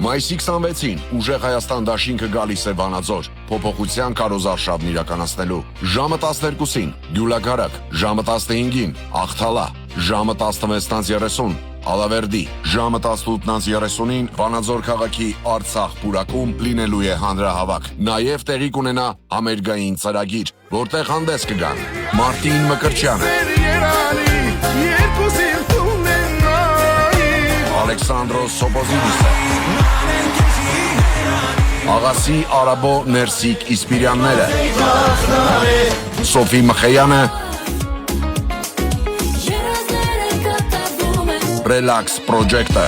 Մայիսի 26-ին ուժեղ Հայաստան դաշինքը գալիս է Վանաձոր, փոփոխության քարոզարշավն իրականացնելու։ Ժամը 12-ին Գյուլագարակ, ժամը 15-ին Աղթալա, ժամը 16:30 Ալավերդի, ժամը 18:30-ին Վանաձոր քաղաքի Արցախ պուրակում լինելու է հանրահավաք։ Նաև տեղի կունենա համերգային ծրագիր, որտեղ հանդես կգան Մարտին Մկրտչյանը, Ալեքսանդրոս Սոպոզիդիսը, Աղասի Արաբո Ներսիկ Իսպիրյանները, Սոֆի Մխեյանը, Relax Project-ը,